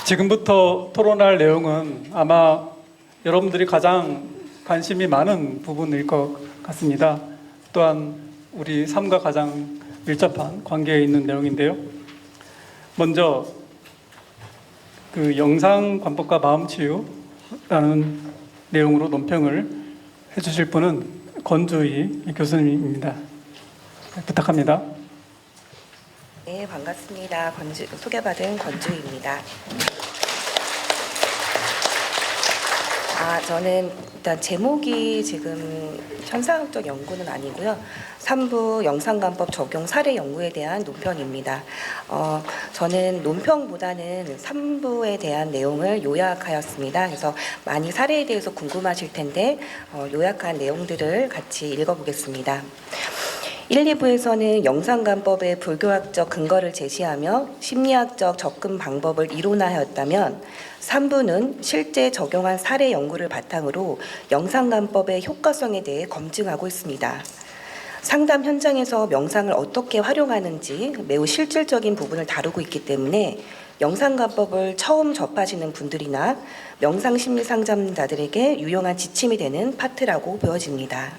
지금부터 토론할 내용은 아마 여러분들이 가장 관심이 많은 부분일 것 같습니다. 또한 우리 삶과 가장 밀접한 관계에 있는 내용인데요. 먼저 그 영상관법과 마음치유라는 내용으로 논평을 해주실 분은 권주희 교수님입니다. 부탁합니다. 네, 반갑습니다. 소개받은 권주희입니다. 저는 일단 제목이 지금 현상학적 연구는 아니고요. 3부 영상관법 적용 사례 연구에 대한 논평입니다. 저는 논평보다는 3부에 대한 내용을 요약하였습니다. 그래서 많이 사례에 대해서 궁금하실 텐데 요약한 내용들을 같이 읽어보겠습니다. 1, 2부에서는 영상관법의 불교학적 근거를 제시하며 심리학적 접근 방법을 이론화하였다면 3부는 실제 적용한 사례 연구를 바탕으로 영상관법의 효과성에 대해 검증하고 있습니다. 상담 현장에서 명상을 어떻게 활용하는지 매우 실질적인 부분을 다루고 있기 때문에 영상관법을 처음 접하시는 분들이나 명상심리 상담자들에게 유용한 지침이 되는 파트라고 보여집니다.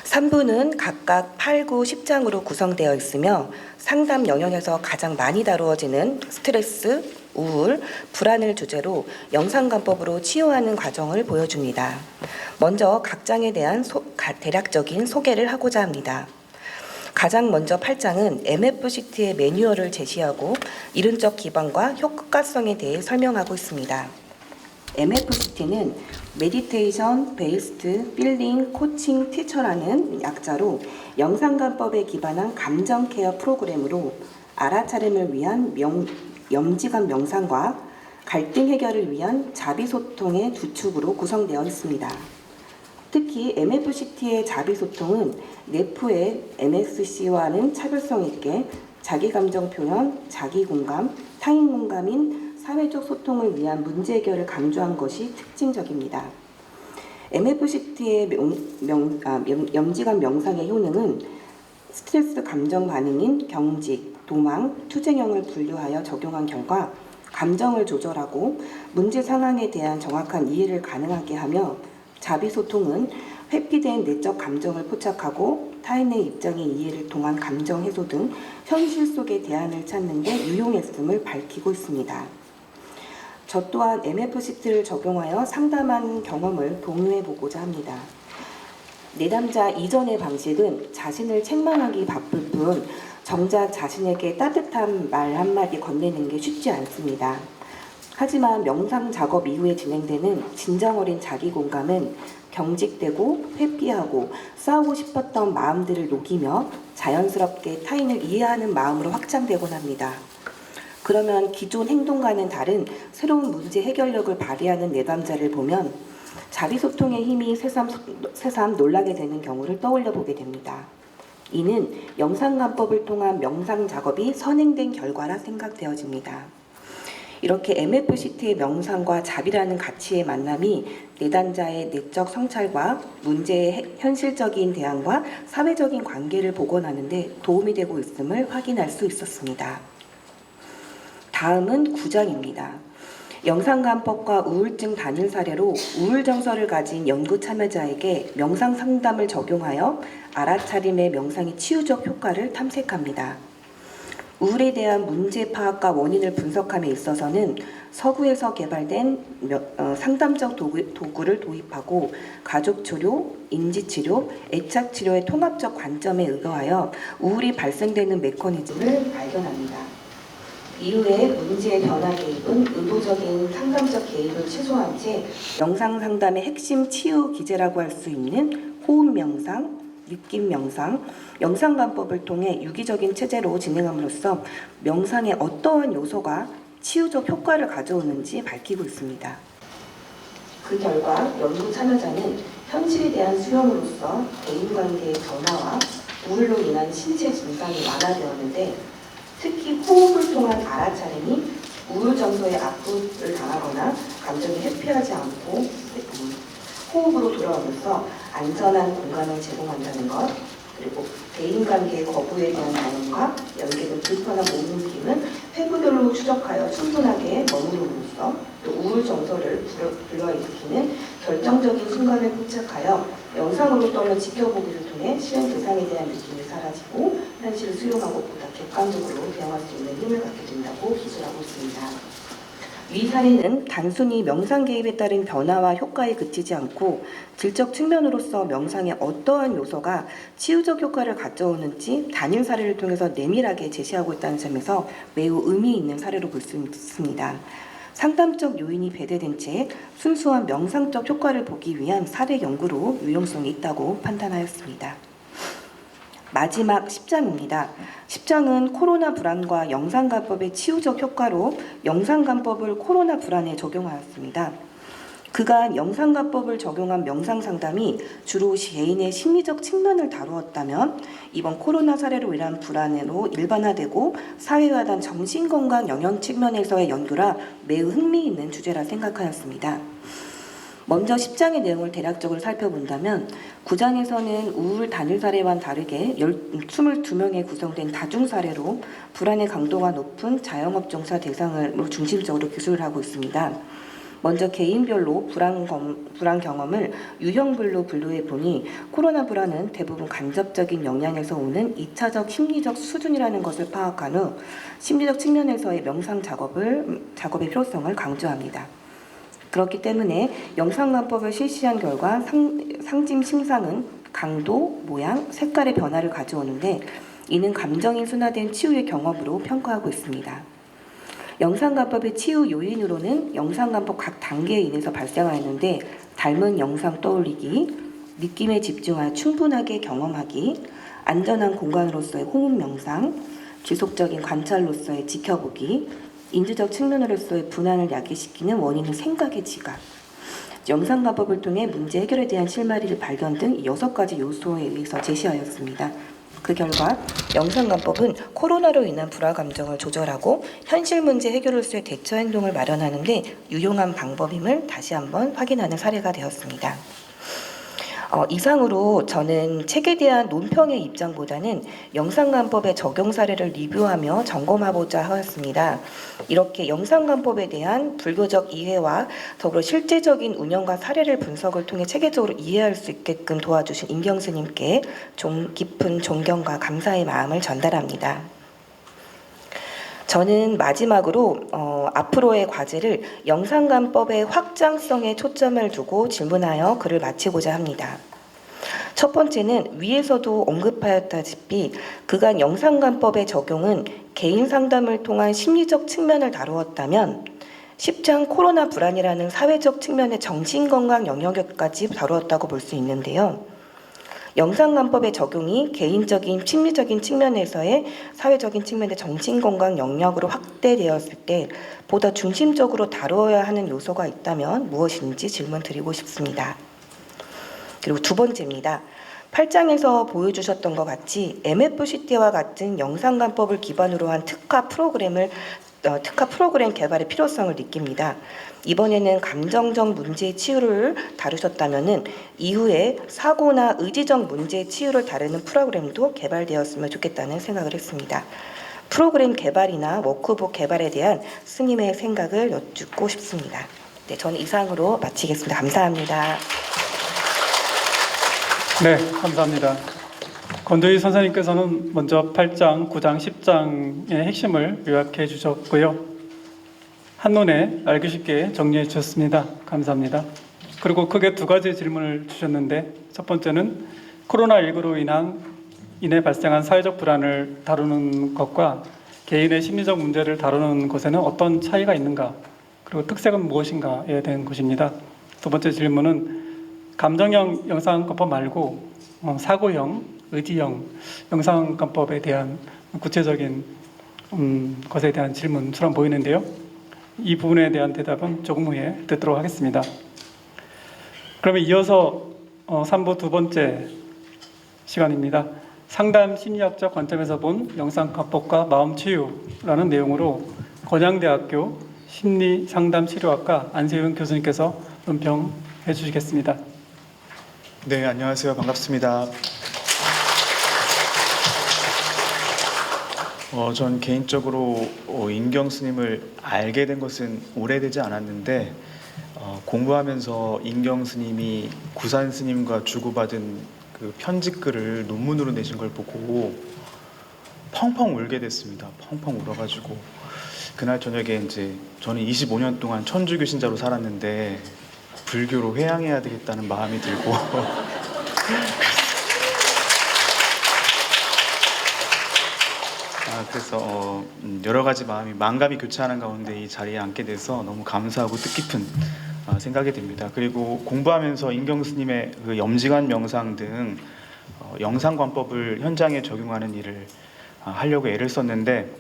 3부는 각각 8, 9, 10장으로 구성되어 있으며 상담 영역에서 가장 많이 다루어지는 스트레스, 우울, 불안을 주제로 영상관법으로 치유하는 과정을 보여줍니다. 먼저 각 장에 대한 대략적인 소개를 하고자 합니다. 가장 먼저 8장은 MFCT의 매뉴얼을 제시하고 이론적 기반과 효과성에 대해 설명하고 있습니다. MFCT는 메디테이션 베이스드 필링 코칭 티처라는 약자로 영상관법에 기반한 감정 케어 프로그램으로 알아차림을 위한 염지감 명상과 갈등 해결을 위한 자비소통의 두 축으로 구성되어 있습니다. 특히 MFCT의 자비소통은 네프의 MSC와는 차별성 있게 자기감정 표현, 자기공감, 타인공감인 사회적 소통을 위한 문제 해결을 강조한 것이 특징적입니다. MFCT의 염지감 명상의 효능은 스트레스 감정 반응인 경직, 도망, 투쟁형을 분류하여 적용한 결과 감정을 조절하고 문제 상황에 대한 정확한 이해를 가능하게 하며 자비소통은 회피된 내적 감정을 포착하고 타인의 입장의 이해를 통한 감정 해소 등 현실 속의 대안을 찾는 데 유용했음을 밝히고 있습니다. 저 또한 MFCT를 적용하여 상담한 경험을 공유해보고자 합니다. 내담자 이전의 방식은 자신을 책망하기 바쁠 뿐 정작 자신에게 따뜻한 말 한마디 건네는 게 쉽지 않습니다. 하지만 명상 작업 이후에 진행되는 진정 어린 자기 공감은 경직되고 회피하고 싸우고 싶었던 마음들을 녹이며 자연스럽게 타인을 이해하는 마음으로 확장되곤 합니다. 그러면 기존 행동과는 다른 새로운 문제 해결력을 발휘하는 내담자를 보면 자비소통의 힘이 새삼 놀라게 되는 경우를 떠올려 보게 됩니다. 이는 영상관법을 통한 명상 작업이 선행된 결과라 생각되어집니다. 이렇게 MFCT의 명상과 자비라는 가치의 만남이 내담자의 내적 성찰과 문제의 현실적인 대안과 사회적인 관계를 복원하는 데 도움이 되고 있음을 확인할 수 있었습니다. 다음은 9장입니다. 영상관법과 우울증 단일 사례로 우울 정서를 가진 연구 참여자에게 명상 상담을 적용하여 알아차림의 명상의 치유적 효과를 탐색합니다. 우울에 대한 문제 파악과 원인을 분석함에 있어서는 서구에서 개발된 상담적 도구를 도입하고 가족치료, 인지치료, 애착치료의 통합적 관점에 의거하여 우울이 발생되는 메커니즘을 발견합니다. 이후에 문제의 변화 개입은 의도적인 상담적 개입을 최소화한 채 영상 상담의 핵심 치유 기제라고 할 수 있는 호흡 명상, 느낌 명상, 영상관법을 통해 유기적인 체제로 진행함으로써 명상의 어떠한 요소가 치유적 효과를 가져오는지 밝히고 있습니다. 그 결과 연구 참여자는 현실에 대한 수용으로써 대인관계의 변화와 우울로 인한 신체 증상이 완화되었는데 특히 호흡을 통한 알아차림이 우울 정도의 압박을 당하거나 감정이 회피하지 않고 호흡으로 돌아오면서 안전한 공간을 제공한다는 것, 그리고 대인관계의 거부에 대한 반응과 연계된 불편한 몸 움직임은 폐구별로 추적하여 충분하게 머무름으로써 또 우울 정서를 불러일으키는 결정적인 순간을 포착하여 영상으로 또는 지켜보기를 통해 실행 대상에 대한 느낌이 사라지고 현실을 수용하고 보다 객관적으로 대응할 수 있는 힘을 갖게 된다고 기술하고 있습니다. 위 사례는 단순히 명상 개입에 따른 변화와 효과에 그치지 않고 질적 측면으로서 명상의 어떠한 요소가 치유적 효과를 가져오는지 단일 사례를 통해서 내밀하게 제시하고 있다는 점에서 매우 의미 있는 사례로 볼 수 있습니다. 상담적 요인이 배제된 채 순수한 명상적 효과를 보기 위한 사례 연구로 유용성이 있다고 판단하였습니다. 마지막 10장입니다. 10장은 코로나 불안과 영상간법의 치유적 효과로 영상간법을 코로나 불안에 적용하였습니다. 그간 영상간법을 적용한 명상상담이 주로 개인의 심리적 측면을 다루었다면 이번 코로나 사례로 인한 불안으로 일반화되고 사회화된 정신건강 영역 측면에서의 연구라 매우 흥미있는 주제라 생각하였습니다. 먼저 10장의 내용을 대략적으로 살펴본다면 9장에서는 우울 단일 사례와는 다르게 22명에 구성된 다중 사례로 불안의 강도가 높은 자영업 종사 대상을 중심적으로 기술을 하고 있습니다. 먼저 개인별로 불안 경험을 유형별로 분류해 보니 코로나 불안은 대부분 간접적인 영향에서 오는 2차적 심리적 수준이라는 것을 파악한 후 심리적 측면에서의 명상 작업의 필요성을 강조합니다. 그렇기 때문에 영상간법을 실시한 결과 상징 심상은 강도, 모양, 색깔의 변화를 가져오는데 이는 감정이 순화된 치유의 경험으로 평가하고 있습니다. 영상간법의 치유 요인으로는 영상간법 각 단계에 인해서 발생하였는데 닮은 영상 떠올리기, 느낌에 집중하여 충분하게 경험하기, 안전한 공간으로서의 호흡 명상, 지속적인 관찰로서의 지켜보기, 인지적 측면으로서의 분한을 야기시키는 원인은 생각의 지각, 영상간법을 통해 문제 해결에 대한 실마리를 발견 등 6가지 요소에 의해서 제시하였습니다. 그 결과 영상간법은 코로나로 인한 불안 감정을 조절하고 현실 문제 해결로서의 대처 행동을 마련하는 데 유용한 방법임을 다시 한번 확인하는 사례가 되었습니다. 이상으로 저는 책에 대한 논평의 입장보다는 영상간법의 적용 사례를 리뷰하며 점검하고자 하였습니다. 이렇게 영상간법에 대한 불교적 이해와 더불어 실제적인 운영과 사례를 분석을 통해 체계적으로 이해할 수 있게끔 도와주신 임경 스님께 깊은 존경과 감사의 마음을 전달합니다. 저는 마지막으로 앞으로의 과제를 영상간법의 확장성에 초점을 두고 질문하여 글을 마치고자 합니다. 첫 번째는 위에서도 언급하였다시피 그간 영상간법의 적용은 개인 상담을 통한 심리적 측면을 다루었다면 10장 코로나 불안이라는 사회적 측면의 정신건강 영역까지 다루었다고 볼 수 있는데요. 영상간법의 적용이 개인적인 심리적인 측면에서의 사회적인 측면의 정신건강 영역으로 확대되었을 때 보다 중심적으로 다루어야 하는 요소가 있다면 무엇인지 질문 드리고 싶습니다. 그리고 두 번째입니다. 8장에서 보여주셨던 것 같이 MFCT와 같은 영상간법을 기반으로 한 특화 프로그램 개발의 필요성을 느낍니다. 이번에는 감정적 문제의 치유를 다루셨다면 이후에 사고나 의지적 문제의 치유를 다루는 프로그램도 개발되었으면 좋겠다는 생각을 했습니다. 프로그램 개발이나 워크북 개발에 대한 스님의 생각을 여쭙고 싶습니다. 네, 저는 이상으로 마치겠습니다. 감사합니다. 네, 감사합니다. 권도희 선생님께서는 먼저 8장, 9장, 10장의 핵심을 요약해 주셨고요. 한눈에 알기 쉽게 정리해 주셨습니다. 감사합니다. 그리고 크게 두 가지 질문을 주셨는데 첫 번째는 코로나19로 인해 발생한 사회적 불안을 다루는 것과 개인의 심리적 문제를 다루는 것에는 어떤 차이가 있는가, 그리고 특색은 무엇인가에 대한 것입니다. 두 번째 질문은 감정형 영상간법 말고 사고형, 의지형 영상간법에 대한 구체적인 것에 대한 질문처럼 보이는데요. 이 부분에 대한 대답은 조금 후에 듣도록 하겠습니다. 그러면 이어서 3부 두 번째 시간입니다. 상담 심리학적 관점에서 본 영상간법과 마음치유라는 내용으로 건양대학교 심리상담치료학과 안세윤 교수님께서 논평해 주시겠습니다. 네, 안녕하세요. 반갑습니다. 전 개인적으로 인경 스님을 알게 된 것은 오래되지 않았는데 공부하면서 인경 스님이 구산 스님과 주고받은 그 편지글을 논문으로 내신 걸 보고 펑펑 울게 됐습니다. 펑펑 울어가지고 그날 저녁에 이제 저는 25년 동안 천주교 신자로 살았는데 불교로 회양해야 되겠다는 마음이 들고 그래서 여러 가지 만감이 교차하는 가운데 이 자리에 앉게 돼서 너무 감사하고 뜻깊은 생각이 듭니다. 그리고 공부하면서 인경 스님의 그 염지관 명상 등 영상관법을 현장에 적용하는 일을 하려고 애를 썼는데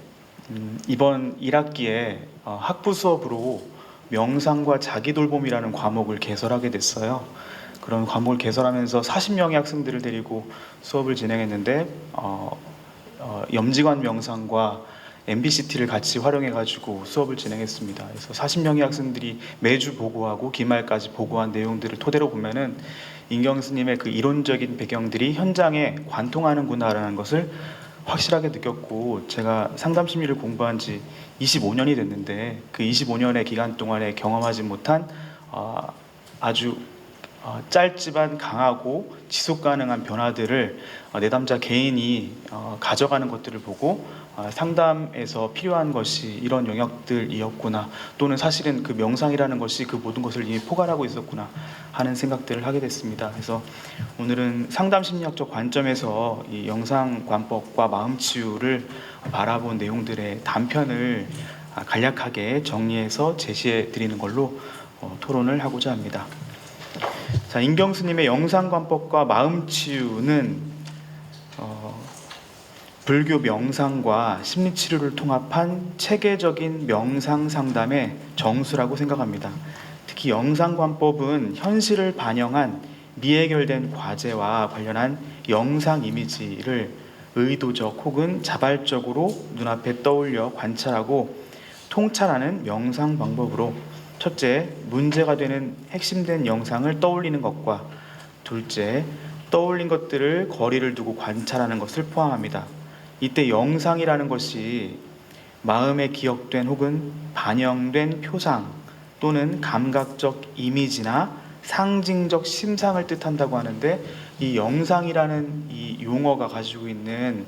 이번 1학기에 학부 수업으로 명상과 자기돌봄이라는 과목을 개설하게 됐어요. 그런 과목을 개설하면서 40명의 학생들을 데리고 수업을 진행했는데 염지관 명상과 MBCT를 같이 활용해가지고 수업을 진행했습니다. 그래서 40명의 학생들이 매주 보고하고 기말까지 보고한 내용들을 토대로 보면은 인경 스님의 그 이론적인 배경들이 현장에 관통하는구나라는 것을 확실하게 느꼈고, 제가 상담 심리를 공부한 지 25년이 됐는데 그 25년의 기간 동안에 경험하지 못한 아주 짧지만 강하고 지속 가능한 변화들을 내담자 개인이 가져가는 것들을 보고 상담에서 필요한 것이 이런 영역들이었구나, 또는 사실은 그 명상이라는 것이 그 모든 것을 이미 포괄하고 있었구나 하는 생각들을 하게 됐습니다. 그래서 오늘은 상담 심리학적 관점에서 이 영상관법과 마음치유를 바라본 내용들의 단편을 간략하게 정리해서 제시해 드리는 걸로 토론을 하고자 합니다. 자, 인경 스님의 영상관법과 마음치유는 불교 명상과 심리치료를 통합한 체계적인 명상 상담의 정수라고 생각합니다. 특히 영상관법은 현실을 반영한 미해결된 과제와 관련한 영상 이미지를 의도적 혹은 자발적으로 눈앞에 떠올려 관찰하고 통찰하는 명상 방법으로, 첫째, 문제가 되는 핵심된 영상을 떠올리는 것과 둘째, 떠올린 것들을 거리를 두고 관찰하는 것을 포함합니다. 이때 영상이라는 것이 마음에 기억된 혹은 반영된 표상 또는 감각적 이미지나 상징적 심상을 뜻한다고 하는데, 이 영상이라는 이 용어가 가지고 있는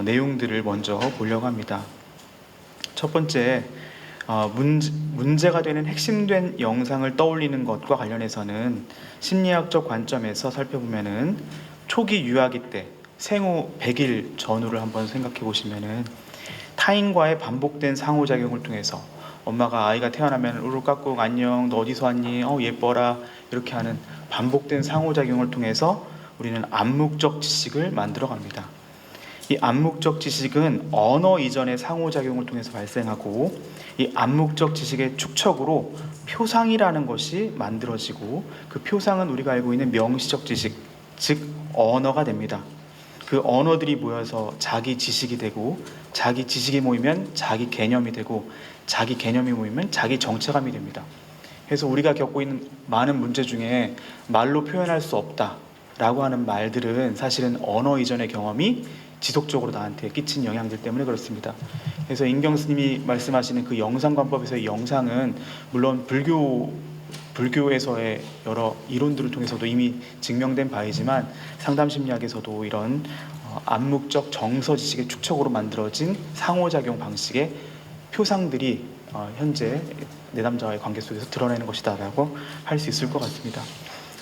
내용들을 먼저 보려고 합니다. 첫 번째, 문제가 되는 핵심된 영상을 떠올리는 것과 관련해서는 심리학적 관점에서 살펴보면은 초기 유아기 때 생후 100일 전후를 한번 생각해 보시면은 타인과의 반복된 상호작용을 통해서 엄마가 아이가 태어나면 우르깍꿍 안녕, 너 어디서 왔니, 예뻐라, 이렇게 하는 반복된 상호작용을 통해서 우리는 암묵적 지식을 만들어 갑니다. 이 암묵적 지식은 언어 이전의 상호작용을 통해서 발생하고, 이 암묵적 지식의 축적으로 표상이라는 것이 만들어지고, 그 표상은 우리가 알고 있는 명시적 지식, 즉 언어가 됩니다. 그 언어들이 모여서 자기 지식이 되고, 자기 지식이 모이면 자기 개념이 되고, 자기 개념이 모이면 자기 정체감이 됩니다. 그래서 우리가 겪고 있는 많은 문제 중에 말로 표현할 수 없다라고 하는 말들은 사실은 언어 이전의 경험이 지속적으로 나한테 끼친 영향들 때문에 그렇습니다. 그래서 인경 스님이 말씀하시는 그 영상관법에서의 영상은 물론 불교에서의 여러 이론들을 통해서도 이미 증명된 바이지만, 상담심리학에서도 이런 암묵적 정서 지식의 축적으로 만들어진 상호작용 방식의 표상들이 현재 내담자와의 관계 속에서 드러내는 것이다 라고 할 수 있을 것 같습니다.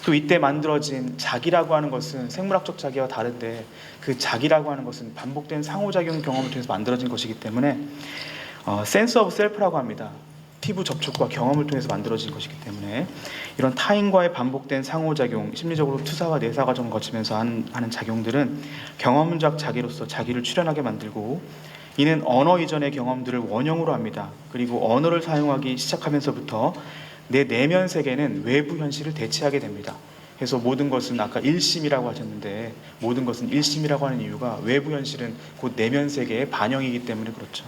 또 이때 만들어진 자기라고 하는 것은 생물학적 자기와 다른데, 그 자기라고 하는 것은 반복된 상호작용 경험을 통해서 만들어진 것이기 때문에 센스 오브 셀프라고 합니다. 피부 접촉과 경험을 통해서 만들어진 것이기 때문에 이런 타인과의 반복된 상호작용, 심리적으로 투사와 내사 과정을 거치면서 하는 작용들은 경험적 자기로서 자기를 출현하게 만들고, 이는 언어 이전의 경험들을 원형으로 합니다. 그리고 언어를 사용하기 시작하면서부터 내 내면 세계는 외부 현실을 대체하게 됩니다. 그래서 모든 것은, 아까 일심이라고 하셨는데, 모든 것은 일심이라고 하는 이유가 외부 현실은 곧 내면 세계의 반영이기 때문에 그렇죠.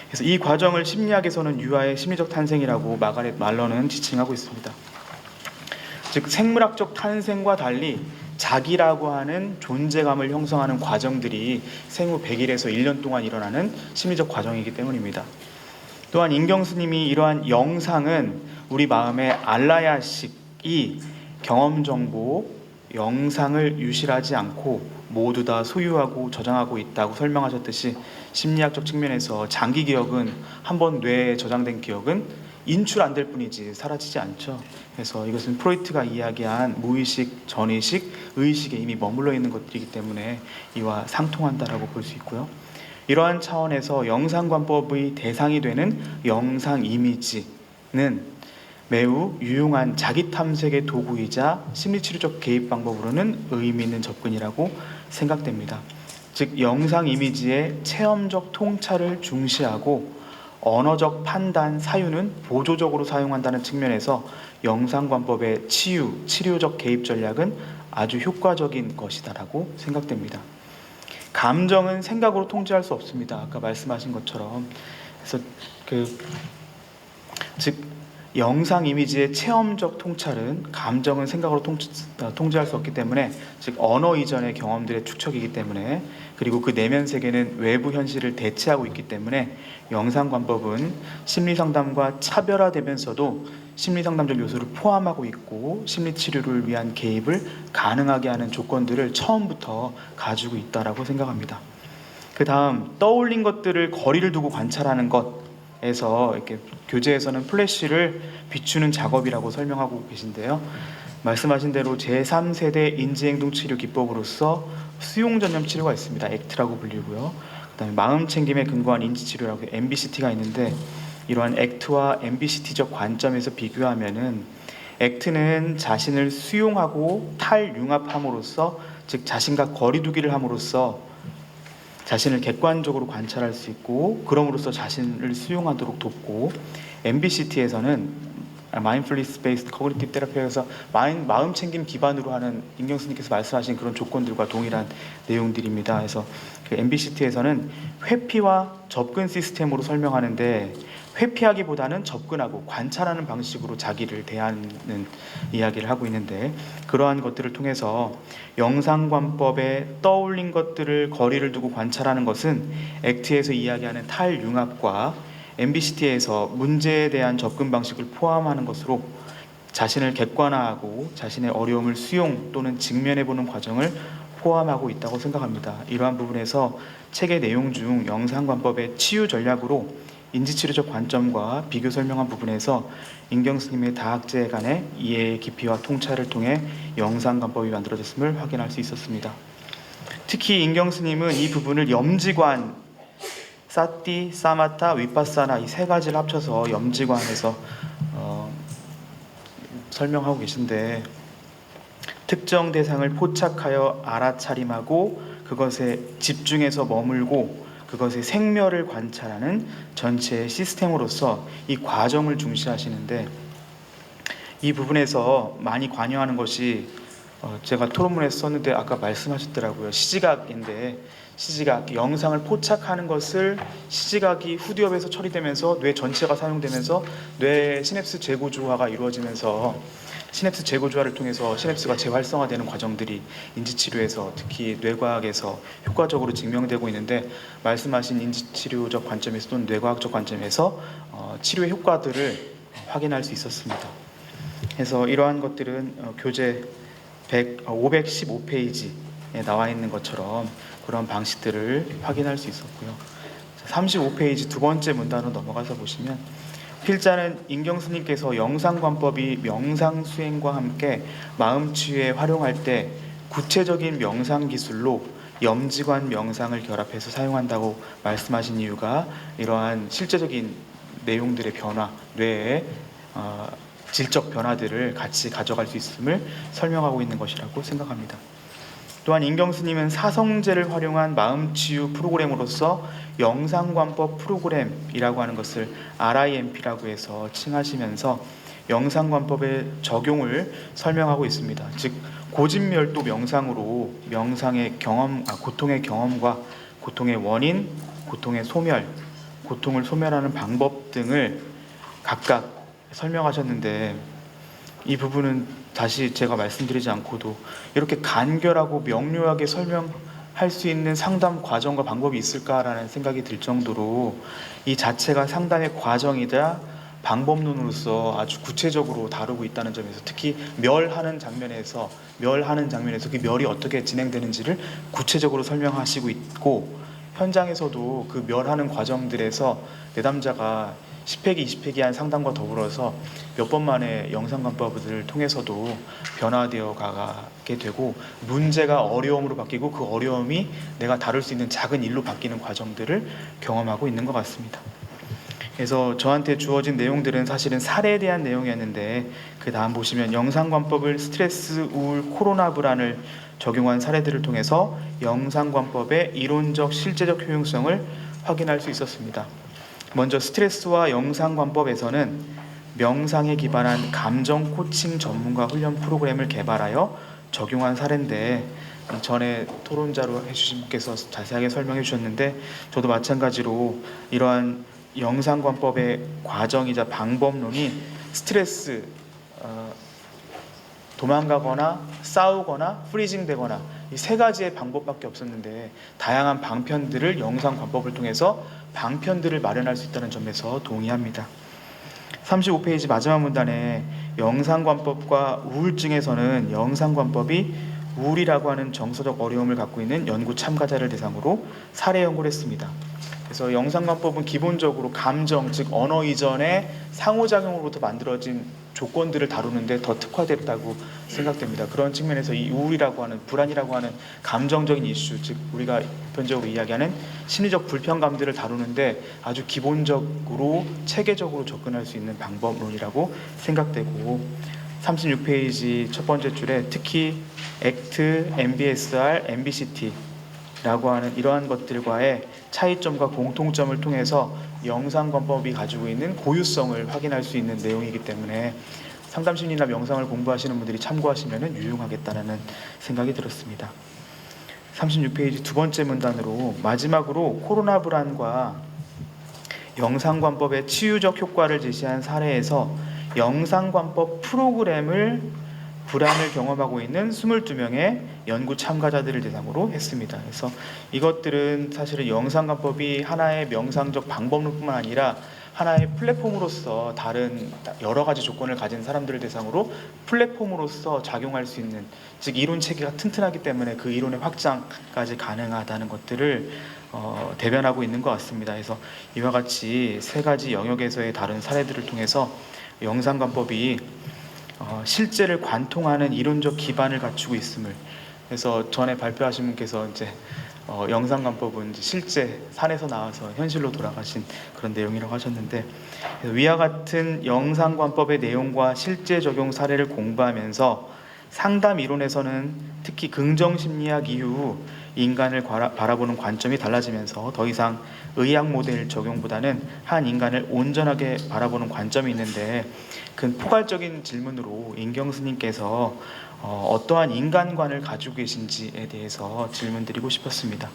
그래서 이 과정을 심리학에서는 유아의 심리적 탄생이라고 마가렛 말러는 지칭하고 있습니다. 즉 생물학적 탄생과 달리 자기라고 하는 존재감을 형성하는 과정들이 생후 100일에서 1년 동안 일어나는 심리적 과정이기 때문입니다. 또한 인경스님이 이러한 영상은 우리 마음의 알라야식이 경험 정보, 영상을 유실하지 않고 모두 다 소유하고 저장하고 있다고 설명하셨듯이 심리학적 측면에서 장기 기억은 한번 뇌에 저장된 기억은 인출 안 될 뿐이지 사라지지 않죠. 그래서 이것은 프로이트가 이야기한 무의식, 전의식, 의식에 이미 머물러 있는 것들이기 때문에 이와 상통한다라고 볼 수 있고요. 이러한 차원에서 영상관법의 대상이 되는 영상 이미지는 매우 유용한 자기 탐색의 도구이자 심리치료적 개입 방법으로는 의미 있는 접근이라고 생각됩니다. 즉 영상 이미지의 체험적 통찰을 중시하고 언어적 판단, 사유는 보조적으로 사용한다는 측면에서 영상관법의 치료적 개입 전략은 아주 효과적인 것이다라고 생각됩니다. 감정은 생각으로 통제할 수 없습니다. 아까 말씀하신 것처럼. 그래서 즉 영상 이미지의 체험적 통찰은 감정은 생각으로 통제할 수 없기 때문에, 즉 언어 이전의 경험들의 축적이기 때문에, 그리고 그 내면 세계는 외부 현실을 대체하고 있기 때문에 영상관법은 심리상담과 차별화되면서도 심리상담적 요소를 포함하고 있고 심리치료를 위한 개입을 가능하게 하는 조건들을 처음부터 가지고 있다고 생각합니다. 그 다음 떠올린 것들을 거리를 두고 관찰하는 것에서 이렇게 교재에서는 플래시를 비추는 작업이라고 설명하고 계신데요. 말씀하신 대로 제3세대 인지행동치료 기법으로서 수용전념 치료가 있습니다. 액트라고 불리고요. 그 다음에 마음챙김에 근거한 인지치료라고 MBCT가 있는데, 이러한 액트와 MBCT적 관점에서 비교하면은 액트는 자신을 수용하고 탈융합함으로써, 즉 자신과 거리두기를 함으로써 자신을 객관적으로 관찰할 수 있고 그럼으로써 자신을 수용하도록 돕고, MBCT에서는 마인드풀니스 베이스드 커그니티브 테라피에서 마음 챙김 기반으로 하는 임경수님께서 말씀하신 그런 조건들과 동일한 내용들입니다. 그래서 그 MBCT에서는 회피와 접근 시스템으로 설명하는데, 회피하기보다는 접근하고 관찰하는 방식으로 자기를 대하는 이야기를 하고 있는데, 그러한 것들을 통해서 영상관법에 떠올린 것들을 거리를 두고 관찰하는 것은 액트에서 이야기하는 탈융합과 MBCT에서 문제에 대한 접근 방식을 포함하는 것으로 자신을 객관화하고 자신의 어려움을 수용 또는 직면해보는 과정을 포함하고 있다고 생각합니다. 이러한 부분에서 책의 내용 중 영상관법의 치유 전략으로 인지치료적 관점과 비교 설명한 부분에서 임경스님의 다학제 간의 이해의 깊이와 통찰을 통해 영상관법이 만들어졌음을 확인할 수 있었습니다. 특히 임경스님은 이 부분을 염지관, 사티, 사마타, 위파사나 이 세 가지를 합쳐서 염지관에서 설명하고 계신데, 특정 대상을 포착하여 알아차림하고 그것에 집중해서 머물고 그것의 생멸을 관찰하는 전체의 시스템으로서 이 과정을 중시하시는데, 이 부분에서 많이 관여하는 것이 제가 토론문에서 썼는데 아까 말씀하셨더라고요. 시지각인데, 시지각, 영상을 포착하는 것을 시지각이 후두엽에서 처리되면서 뇌 전체가 사용되면서 뇌 시냅스 재구조화가 이루어지면서 시냅스 재구조화를 통해서 시냅스가 재활성화되는 과정들이 인지치료에서, 특히 뇌과학에서 효과적으로 증명되고 있는데, 말씀하신 인지치료적 관점에서 또는 뇌과학적 관점에서 치료의 효과들을 확인할 수 있었습니다. 그래서 이러한 것들은 교재 515페이지에 나와 있는 것처럼 그런 방식들을 확인할 수 있었고요. 35페이지 두 번째 문단으로 넘어가서 보시면, 필자는 임경스님께서 영상관법이 명상수행과 함께 마음치유에 활용할 때 구체적인 명상 기술로 염지관 명상을 결합해서 사용한다고 말씀하신 이유가 이러한 실제적인 내용들의 변화, 뇌의 질적 변화들을 같이 가져갈 수 있음을 설명하고 있는 것이라고 생각합니다. 또한 임경스님은 사성제를 활용한 마음치유 프로그램으로서 영상관법 프로그램이라고 하는 것을 RIMP라고 해서 칭하시면서 영상관법의 적용을 설명하고 있습니다. 즉 고진멸도 명상으로 명상의 경험, 고통의 경험과 고통의 원인, 고통의 소멸, 고통을 소멸하는 방법 등을 각각 설명하셨는데, 이 부분은 다시 제가 말씀드리지 않고도 이렇게 간결하고 명료하게 설명할 수 있는 상담 과정과 방법이 있을까라는 생각이 들 정도로 이 자체가 상담의 과정이자 방법론으로서 아주 구체적으로 다루고 있다는 점에서, 특히 멸하는 장면에서 그 멸이 어떻게 진행되는지를 구체적으로 설명하시고 있고, 현장에서도 그 멸하는 과정들에서 내담자가 10회기, 20회기한 상담과 더불어서 몇 번 만에 영상관법을 통해서도 변화되어 가게 되고, 문제가 어려움으로 바뀌고 그 어려움이 내가 다룰 수 있는 작은 일로 바뀌는 과정들을 경험하고 있는 것 같습니다. 그래서 저한테 주어진 내용들은 사실은 사례에 대한 내용이었는데, 그 다음 보시면 영상관법을 스트레스, 우울, 코로나 불안을 적용한 사례들을 통해서 영상관법의 이론적, 실제적 효용성을 확인할 수 있었습니다. 먼저 스트레스와 영상관법에서는 명상에 기반한 감정 코칭 전문가 훈련 프로그램을 개발하여 적용한 사례인데, 전에 토론자로 해주신 분께서 자세하게 설명해 주셨는데, 저도 마찬가지로 이러한 영상관법의 과정이자 방법론이 스트레스, 도망가거나 싸우거나 프리징 되거나 이 세 가지의 방법밖에 없었는데, 다양한 방편들을 영상관법을 통해서 방편들을 마련할 수 있다는 점에서 동의합니다. 35페이지 마지막 문단에 영상관법과 우울증에서는 영상관법이 우울이라고 하는 정서적 어려움을 갖고 있는 연구 참가자를 대상으로 사례 연구를 했습니다. 그래서 영상관법은 기본적으로 감정, 즉 언어 이전의 상호작용으로부터 만들어진 조건들을 다루는데 더 특화됐다고 생각됩니다. 그런 측면에서 이 우울이라고 하는, 불안이라고 하는 감정적인 이슈, 즉 우리가 보편적으로 이야기하는 심리적 불편감들을 다루는데 아주 기본적으로 체계적으로 접근할 수 있는 방법론이라고 생각되고, 36페이지 첫 번째 줄에 특히 액트, MBSR, MBCT 라고 하는 이러한 것들과의 차이점과 공통점을 통해서 영상관법이 가지고 있는 고유성을 확인할 수 있는 내용이기 때문에 상담심리나 명상을 공부하시는 분들이 참고하시면 유용하겠다는 생각이 들었습니다. 36페이지 두 번째 문단으로 마지막으로 코로나 불안과 영상관법의 치유적 효과를 제시한 사례에서 영상관법 프로그램을 불안을 경험하고 있는 22명의 연구 참가자들을 대상으로 했습니다. 그래서 이것들은 사실은 영상관법이 하나의 명상적 방법론뿐만 아니라 하나의 플랫폼으로서 다른 여러 가지 조건을 가진 사람들을 대상으로 플랫폼으로서 작용할 수 있는, 즉 이론 체계가 튼튼하기 때문에 그 이론의 확장까지 가능하다는 것들을 대변하고 있는 것 같습니다. 그래서 이와 같이 세 가지 영역에서의 다른 사례들을 통해서 영상관법이 실제를 관통하는 이론적 기반을 갖추고 있음을, 그래서 전에 발표하신 분께서 이제 영상관법은 이제 실제 산에서 나와서 현실로 돌아가신 그런 내용이라고 하셨는데, 위와 같은 영상관법의 내용과 실제 적용 사례를 공부하면서 상담 이론에서는 특히 긍정심리학 이후 인간을 바라보는 관점이 달라지면서 더 이상 의학 모델 적용보다는 한 인간을 온전하게 바라보는 관점이 있는데, 그 포괄적인 질문으로 인경 스님께서 어떠한 인간관을 가지고 계신지에 대해서 질문드리고 싶었습니다.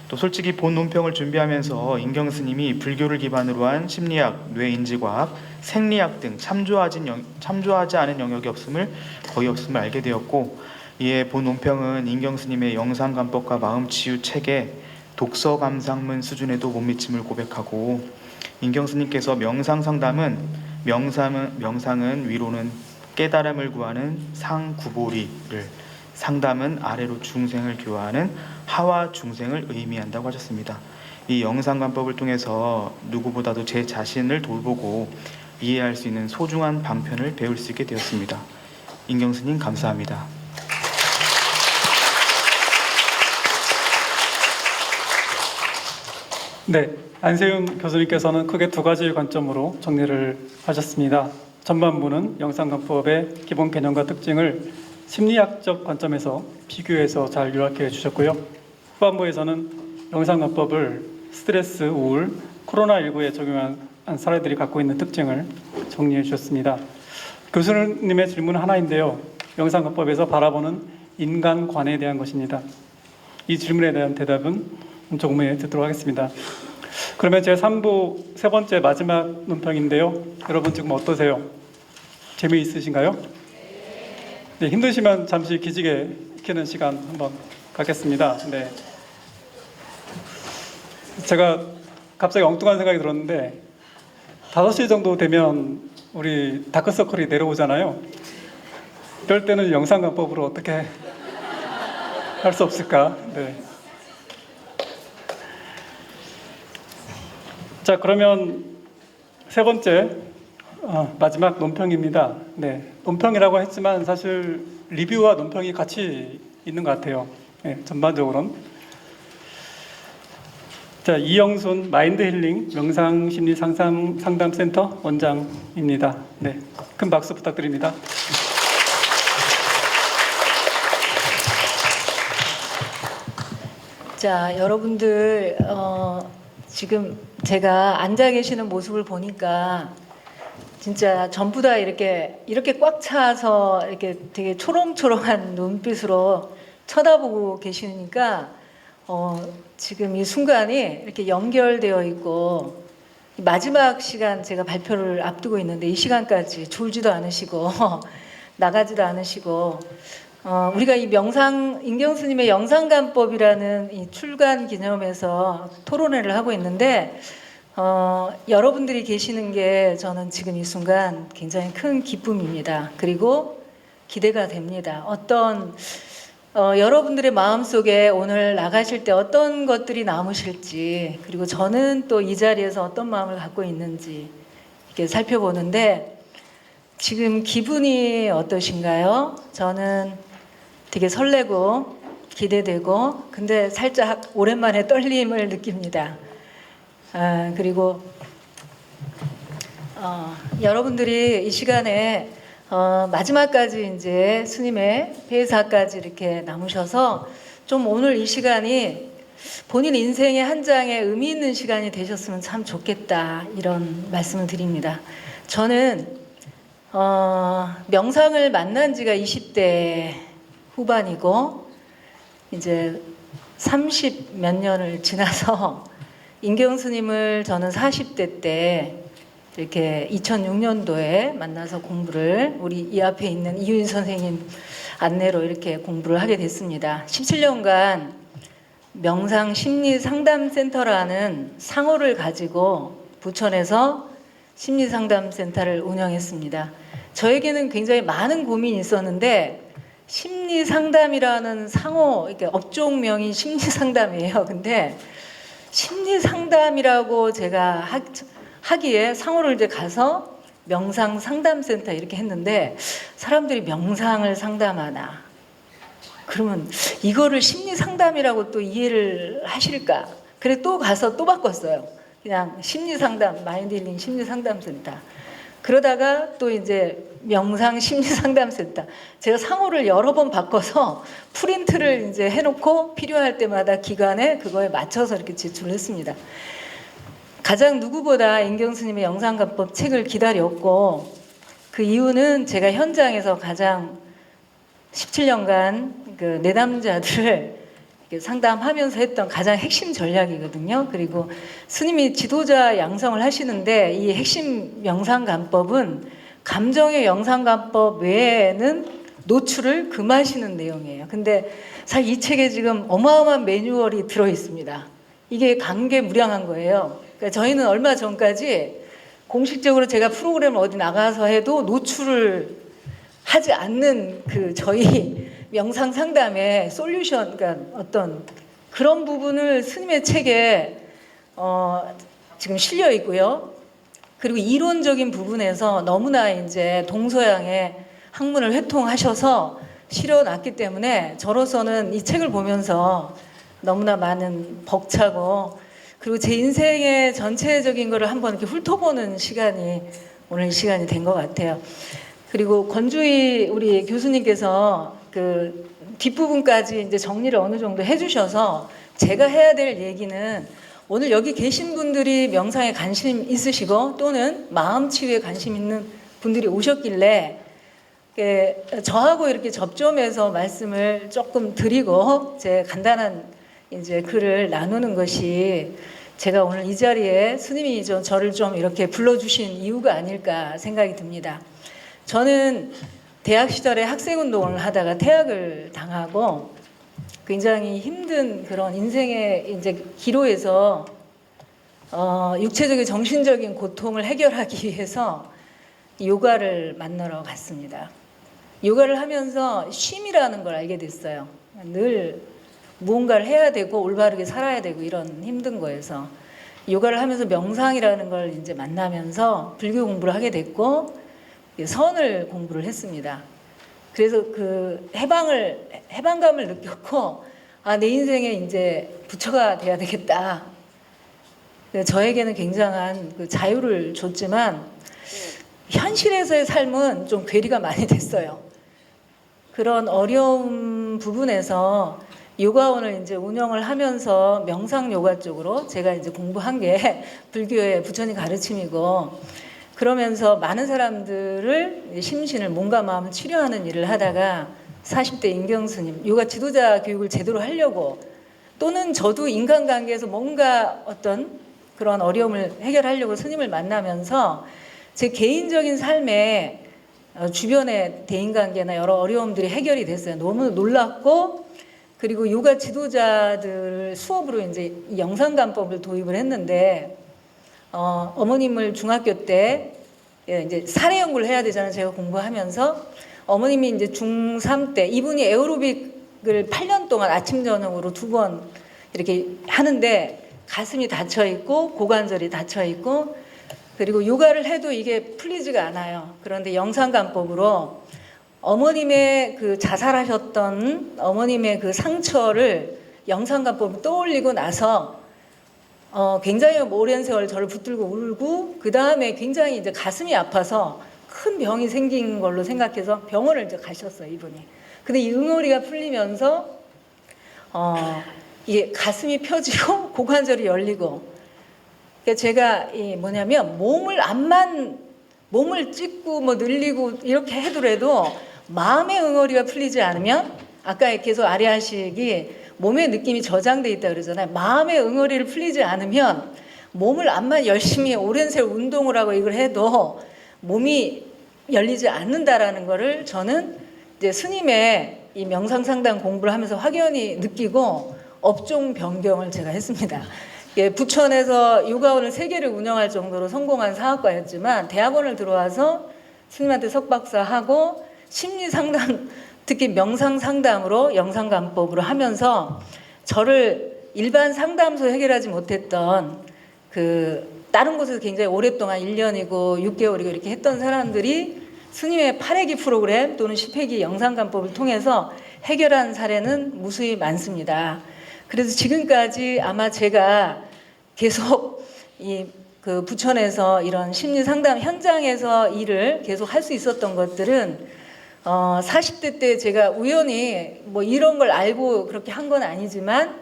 또 솔직히 본 논평을 준비하면서 인경 스님이 불교를 기반으로 한 심리학, 뇌인지과학, 생리학 등 참조하지 않은 영역이 거의 없음을 알게 되었고, 이에 본 논평은 인경 스님의 영상관법과 마음치유 체계, 독서 감상문 수준에도 못 미침을 고백하고, 인경 스님께서 명상은 위로는 깨달음을 구하는 상구보리를, 상담은 아래로 중생을 교화하는 하와 중생을 의미한다고 하셨습니다. 이 영상관법을 통해서 누구보다도 제 자신을 돌보고 이해할 수 있는 소중한 방편을 배울 수 있게 되었습니다. 인경 스님 감사합니다. 네, 안세윤 교수님께서는 크게 두 가지 관점으로 정리를 하셨습니다. 전반부는 영상관법의 기본 개념과 특징을 심리학적 관점에서 비교해서 잘 요약해 주셨고요. 후반부에서는 영상관법을 스트레스, 우울, 코로나19에 적용한 사례들이 갖고 있는 특징을 정리해 주셨습니다. 교수님의 질문 하나인데요. 영상관법에서 바라보는 인간관에 대한 것입니다. 이 질문에 대한 대답은 조금 후에 듣도록 하겠습니다. 그러면 제 3부 세 번째 마지막 논평인데요. 여러분 지금 어떠세요? 재미있으신가요? 네, 힘드시면 잠시 기지개 익히는 시간 한번 갖겠습니다. 네. 제가 갑자기 엉뚱한 생각이 들었는데 5시 정도 되면 우리 다크서클이 내려오잖아요. 이럴 때는 영상관법으로 어떻게 할 수 없을까? 네. 자, 그러면 세 번째 마지막 논평입니다. 네, 논평이라고 했지만 사실 리뷰와 논평이 같이 있는 것 같아요. 네, 전반적으로는. 자, 이영순 마인드힐링 명상심리상담센터 원장입니다. 네, 큰 박수 부탁드립니다. 자, 여러분들 지금 제가 앉아 계시는 모습을 보니까 진짜 전부 다 이렇게 꽉 차서 이렇게 되게 초롱초롱한 눈빛으로 쳐다보고 계시니까 지금 이 순간이 이렇게 연결되어 있고 마지막 시간 제가 발표를 앞두고 있는데 이 시간까지 졸지도 않으시고 나가지도 않으시고 우리가 이 임경스님의 영상관법이라는 이 출간 기념에서 토론회를 하고 있는데 여러분들이 계시는 게 저는 지금 이 순간 굉장히 큰 기쁨입니다. 그리고 기대가 됩니다. 여러분들의 마음속에 오늘 나가실 때 어떤 것들이 남으실지, 그리고 저는 또 이 자리에서 어떤 마음을 갖고 있는지 이렇게 살펴보는데 지금 기분이 어떠신가요? 저는 되게 설레고 기대되고 근데 살짝 오랜만에 떨림을 느낍니다. 그리고 여러분들이 이 시간에 마지막까지 이제 스님의 폐사까지 이렇게 남으셔서 좀 오늘 이 시간이 본인 인생의 한 장의 의미 있는 시간이 되셨으면 참 좋겠다 이런 말씀을 드립니다. 저는 명상을 만난 지가 20대 후반이고 이제 30 몇 년을 지나서 임경스님을 저는 40대 때 이렇게 2006년도에 만나서 공부를 우리 이 앞에 있는 이유인 선생님 안내로 이렇게 공부를 하게 됐습니다. 17년간 명상심리상담센터라는 상호를 가지고 부천에서 심리상담센터를 운영했습니다. 저에게는 굉장히 많은 고민이 있었는데 심리상담이라는 상호, 이렇게 업종명이 심리상담이에요. 근데 심리상담이라고 제가 하기에 상호를 이제 가서 명상상담센터 이렇게 했는데 사람들이 명상을 상담하나? 그러면 이거를 심리상담이라고 또 이해를 하실까? 그래 또 가서 또 바꿨어요. 그냥 심리상담, 마인드힐링 심리상담센터. 그러다가 또 이제 명상심리상담센터. 제가 상호를 여러 번 바꿔서 프린트를 이제 해놓고 필요할 때마다 기간에 그거에 맞춰서 이렇게 제출했습니다. 가장 누구보다 임경스님의 영상관법 책을 기다렸고 그 이유는 제가 현장에서 가장 17년간 그 내담자들을 상담하면서 했던 가장 핵심 전략이거든요. 그리고 스님이 지도자 양성을 하시는데 이 핵심 영상관법은 감정의 영상관법 외에는 노출을 금하시는 내용이에요. 근데 사실 이 책에 지금 어마어마한 매뉴얼이 들어 있습니다. 이게 감개무량한 거예요. 그러니까 저희는 얼마 전까지 공식적으로 제가 프로그램을 어디 나가서 해도 노출을 하지 않는 그 저희 명상 상담의 솔루션, 그러니까 어떤 그런 부분을 스님의 책에 지금 실려 있고요. 그리고 이론적인 부분에서 너무나 이제 동서양의 학문을 회통하셔서 실어놨기 때문에 저로서는 이 책을 보면서 너무나 많은 벅차고 그리고 제 인생의 전체적인 거를 한번 이렇게 훑어보는 시간이 오늘 이 시간이 된 것 같아요. 그리고 권주희 우리 교수님께서 그 뒷부분까지 이제 정리를 어느 정도 해주셔서 제가 해야 될 얘기는 오늘 여기 계신 분들이 명상에 관심 있으시고 또는 마음 치유에 관심 있는 분들이 오셨길래 저하고 이렇게 접점해서 말씀을 조금 드리고 제 간단한 이제 글을 나누는 것이 제가 오늘 이 자리에 스님이 저를 좀 이렇게 불러주신 이유가 아닐까 생각이 듭니다. 저는 대학 시절에 학생운동을 하다가 퇴학을 당하고 굉장히 힘든 그런 인생의 이제 기로에서 육체적인 정신적인 고통을 해결하기 위해서 요가를 만나러 갔습니다. 요가를 하면서 쉼이라는 걸 알게 됐어요. 늘 무언가를 해야 되고 올바르게 살아야 되고 이런 힘든 거에서 요가를 하면서 명상이라는 걸 이제 만나면서 불교 공부를 하게 됐고 선을 공부를 했습니다. 그래서 그 해방감을 느꼈고 내 인생에 이제 부처가 돼야 되겠다. 저에게는 굉장한 그 자유를 줬지만 현실에서의 삶은 좀 괴리가 많이 됐어요. 그런 어려운 부분에서 요가원을 이제 운영을 하면서 명상 요가 쪽으로 제가 이제 공부한 게 불교의 부처님 가르침이고 그러면서 많은 사람들을 심신을 몸과 마음을 치료하는 일을 하다가 40대 임경스님 요가 지도자 교육을 제대로 하려고 또는 저도 인간관계에서 뭔가 어떤 그런 어려움을 해결하려고 스님을 만나면서 제 개인적인 삶에 주변의 대인관계나 여러 어려움들이 해결이 됐어요. 너무 놀랐고 그리고 요가 지도자들 수업으로 이제 영상감법을 도입을 했는데 어머님을 중학교 때 이제 사례 연구를 해야 되잖아요. 제가 공부하면서 어머님이 이제 중3 때 이분이 에어로빅을 8년 동안 아침 저녁으로 2번 이렇게 하는데 가슴이 닫혀 있고 고관절이 닫혀 있고 그리고 요가를 해도 이게 풀리지가 않아요. 그런데 영상감법으로 어머님의 그 자살하셨던 어머님의 그 상처를 영상감법을 떠올리고 나서 굉장히 오랜 세월 저를 붙들고 울고 그 다음에 굉장히 이제 가슴이 아파서 큰 병이 생긴 걸로 생각해서 병원을 이제 가셨어요, 이분이. 근데 이 응어리가 풀리면서 이게 가슴이 펴지고 고관절이 열리고 그러니까 제가 뭐냐면 몸을 찢고 뭐 늘리고 이렇게 해더라도 마음의 응어리가 풀리지 않으면 아까 계속 아리아식이 몸의 느낌이 저장돼 있다 그러잖아요. 마음의 응어리를 풀리지 않으면 몸을 암만 열심히 오랜 세월 운동을 하고 이걸 해도 몸이 열리지 않는다라는 거를 저는 이제 스님의 이 명상 상담 공부를 하면서 확연히 느끼고 업종 변경을 제가 했습니다. 부천에서 요가원을 3개를 운영할 정도로 성공한 사업가였지만 대학원을 들어와서 스님한테 석박사하고 심리상담 특히 명상상담으로 영상감법으로 하면서 저를 일반 상담소 해결하지 못했던 그 다른 곳에서 굉장히 오랫동안 1년이고 6개월이고 이렇게 했던 사람들이 스님의 8회기 프로그램 또는 10회기 영상감법을 통해서 해결한 사례는 무수히 많습니다. 그래서 지금까지 아마 제가 계속 그 부천에서 이런 심리 상담 현장에서 일을 계속 할 수 있었던 것들은 40대 때 제가 우연히 뭐 이런 걸 알고 그렇게 한 건 아니지만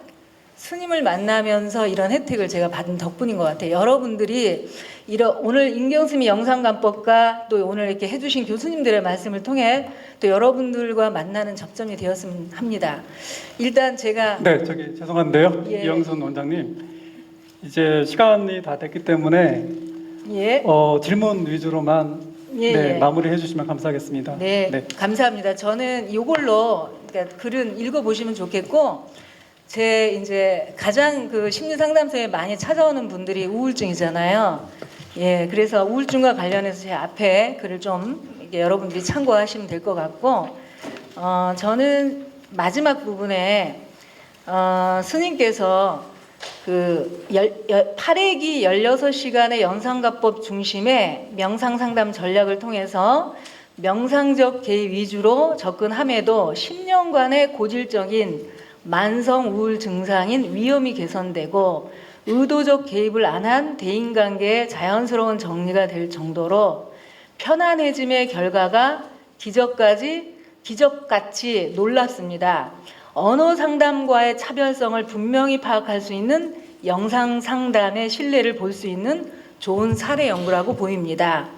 스님을 만나면서 이런 혜택을 제가 받은 덕분인 것 같아요. 여러분들이 오늘 임경스님이 영상감법과 또 오늘 이렇게 해주신 교수님들의 말씀을 통해 또 여러분들과 만나는 접점이 되었으면 합니다. 일단 제가 네, 저기 죄송한데요, 예. 이영순 원장님 이제 시간이 다 됐기 때문에 예. 질문 위주로만 예, 네, 예. 마무리해 주시면 감사하겠습니다. 네, 감사합니다. 저는 이걸로 그러니까 글은 읽어보시면 좋겠고 제 이제 가장 그 심리상담소에 많이 찾아오는 분들이 우울증이잖아요. 예, 그래서 우울증과 관련해서 제 앞에 글을 좀 이게 여러분들이 참고하시면 될 것 같고 저는 마지막 부분에 스님께서 그 8회기 16시간의 영상가법 중심의 명상상담 전략을 통해서 명상적 개입 위주로 접근함에도 10년간의 고질적인 만성 우울 증상인 위험이 개선되고 의도적 개입을 안 한 대인관계의 자연스러운 정리가 될 정도로 편안해짐의 결과가 기적같이 놀랍습니다. 언어 상담과의 차별성을 분명히 파악할 수 있는 영상 상담의 신뢰를 볼 수 있는 좋은 사례 연구라고 보입니다.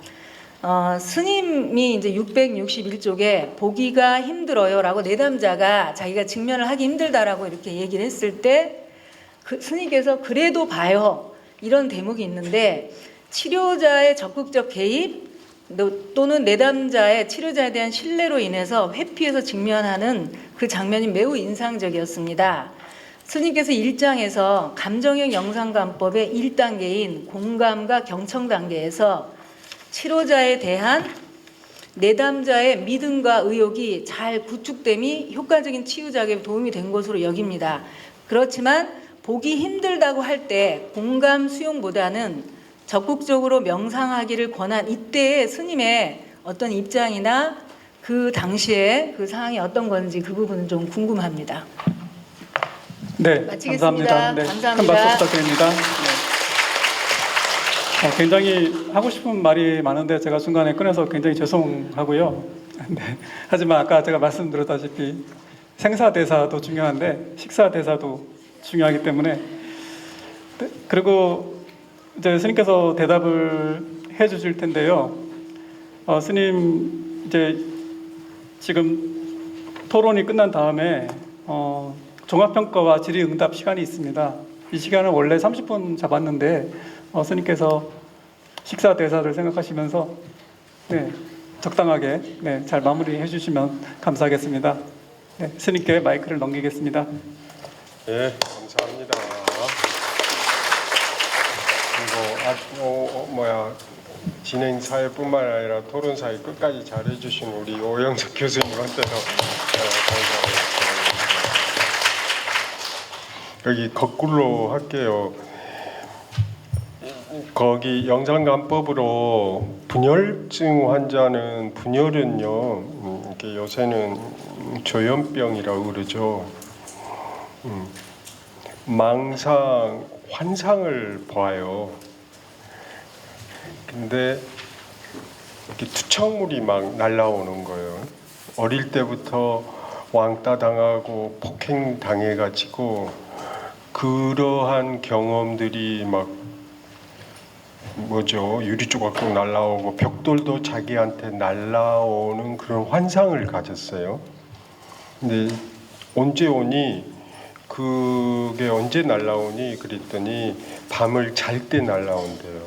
스님이 이제 661쪽에 보기가 힘들어요라고 내담자가 자기가 직면을 하기 힘들다라고 이렇게 얘기를 했을 때 그 스님께서 그래도 봐요 이런 대목이 있는데 치료자의 적극적 개입 또는 내담자의 치료자에 대한 신뢰로 인해서 회피해서 직면하는 그 장면이 매우 인상적이었습니다. 스님께서 1장에서 감정형 영상관법의 1단계인 공감과 경청 단계에서 치료자에 대한 내담자의 믿음과 의욕이 잘 구축됨이 효과적인 치유작에 도움이 된 것으로 여깁니다. 그렇지만 보기 힘들다고 할 때 공감 수용보다는 적극적으로 명상하기를 권한 이때의 스님의 어떤 입장이나 그 당시에 그 상황이 어떤 건지 그 부분은 좀 궁금합니다. 네, 마치겠습니다. 감사합니다. 네, 감사합니다. 큰 박수 부탁드립니다. 네. 굉장히 하고 싶은 말이 많은데 제가 중간에 끊어서 굉장히 죄송하고요. 네, 하지만 아까 제가 말씀드렸다시피 생사대사도 중요한데 식사대사도 중요하기 때문에 네, 그리고 이제 스님께서 대답을 해주실 텐데요. 스님 이제 지금 토론이 끝난 다음에 종합평가와 질의응답 시간이 있습니다. 이 시간을 원래 30분 잡았는데 스님께서 식사 대사를 생각하시면서 네, 적당하게 네, 잘 마무리해 주시면 감사하겠습니다. 네, 스님께 마이크를 넘기겠습니다. 예, 감사합니다. 그리고 진행사회뿐만 아니라 토론사회 끝까지 잘해주신 우리 오영석 교수님한테도 감사합니다. 여기 거꾸로 할게요. 거기 영상관법으로 분열증 환자는 분열은요, 이렇게 요새는 조현병이라고 그러죠. 망상, 환상을 봐요. 근데 이렇게 투척물이 막 날라오는 거예요. 어릴 때부터 왕따 당하고 폭행 당해가지고 그러한 경험들이 막 유리 조각도 날라오고 벽돌도 자기한테 날라오는 그런 환상을 가졌어요. 근데 언제 오니? 그게 언제 날라오니? 그랬더니 밤을 잘 때 날라온대요.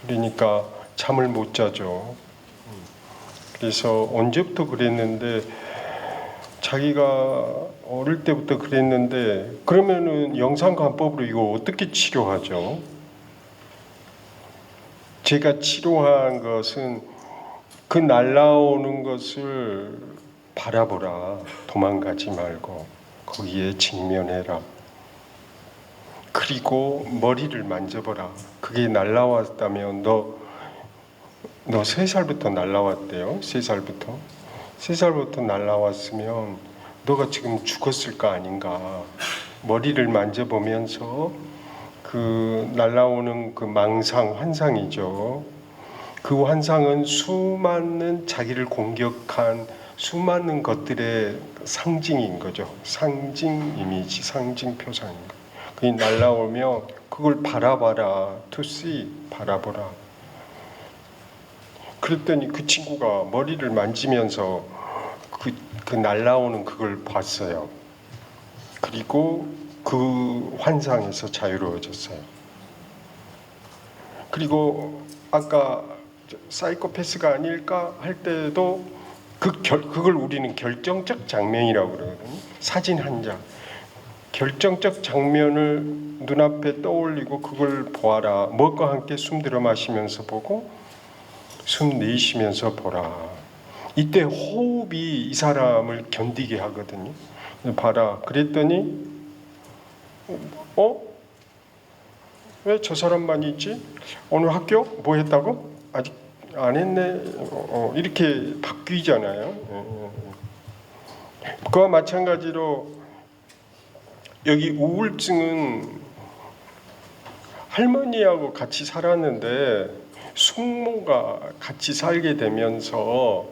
그러니까 잠을 못 자죠. 그래서 언제부터 그랬는데 자기가 어릴 때부터 그랬는데 그러면은 영상관법으로 이거 어떻게 치료하죠? 제가 치료한 것은 그 날라오는 것을 바라보라. 도망가지 말고 거기에 직면해라. 그리고 머리를 만져보라. 그게 날라왔다면 너 3살부터 날라왔대요. 3살부터. 3살부터 날라왔으면 너가 지금 죽었을 거 아닌가. 머리를 만져보면서 그 날라오는 그 망상, 환상이죠. 그 환상은 수많은 자기를 공격한 수많은 것들의 상징인 거죠. 상징 이미지, 상징 표상인 거. 그게 날라오면 그걸 바라봐라. To see, 바라보라. 그랬더니 그 친구가 머리를 만지면서 그 날라오는 그걸 봤어요. 그리고 그 환상에서 자유로워졌어요. 그리고 아까 사이코패스가 아닐까 할 때도 그걸 우리는 결정적 장면이라고 그러거든요. 사진 한 장. 결정적 장면을 눈앞에 떠올리고 그걸 보아라. 무엇과 함께 숨 들어 마시면서 보고 숨 내쉬면서 보라. 이때 호흡이 이 사람을 견디게 하거든요. 봐라. 그랬더니 왜 저 사람만 있지? 오늘 학교 뭐 했다고? 아직 안 했네. 이렇게 바뀌잖아요. 그와 마찬가지로 여기 우울증은 할머니하고 같이 살았는데 숙모가 같이 살게 되면서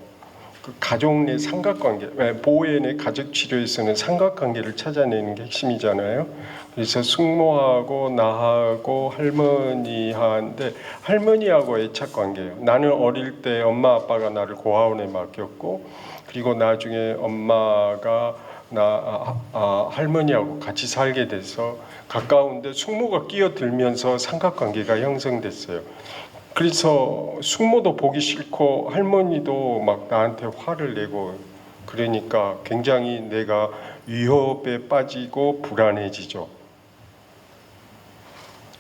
그 가족 내 삼각관계, 보호의 가족 치료에서는 삼각관계를 찾아내는 게 핵심이잖아요. 그래서 숙모하고 나하고 할머니한테 할머니하고 애착관계예요. 나는 어릴 때 엄마 아빠가 나를 고아원에 맡겼고 그리고 나중에 엄마가 할머니하고 같이 살게 돼서 가까운데 숙모가 끼어들면서 삼각관계가 형성됐어요. 그래서 숙모도 보기 싫고 할머니도 막 나한테 화를 내고 그러니까 굉장히 내가 위협에 빠지고 불안해지죠.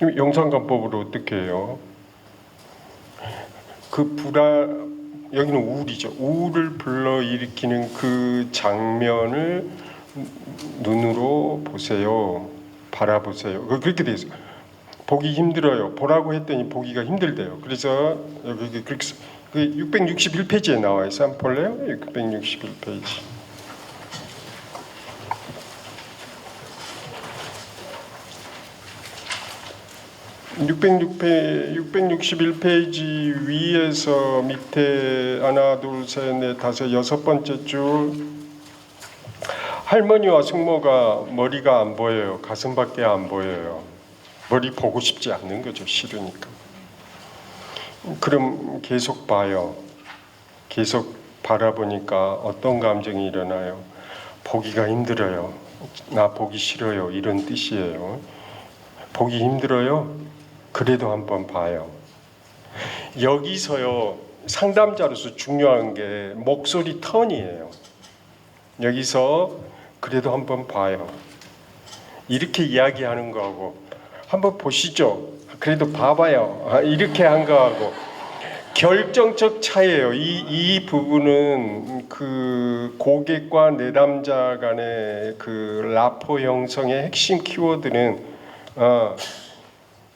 영상관법으로 어떻게 해요? 그 불안, 여기는 우울이죠. 우울을 불러일으키는 그 장면을 눈으로 보세요. 바라보세요. 그렇게 돼 있어요. 보기 힘들어요. 보라고 했더니 보기가 힘들대요. 그래서 여기 그렇게 661페이지에 나와 있어요. 한번 볼래요? 661페이지. 661페이지 위에서 밑에 하나, 둘, 셋, 넷, 다섯, 여섯 번째 줄 할머니와 숙모가 머리가 안 보여요. 가슴밖에 안 보여요. 머리 보고 싶지 않는 거죠. 싫으니까. 그럼 계속 봐요. 계속 바라보니까 어떤 감정이 일어나요? 보기가 힘들어요. 나 보기 싫어요. 이런 뜻이에요. 보기 힘들어요? 그래도 한번 봐요. 여기서요, 상담자로서 중요한 게 목소리 턴이에요. 여기서 그래도 한번 봐요. 이렇게 이야기하는 거하고 한번 보시죠. 그래도 봐봐요. 이렇게 한 거하고 결정적 차이예요. 이 부분은 그 고객과 내담자 간의 그 라포 형성의 핵심 키워드는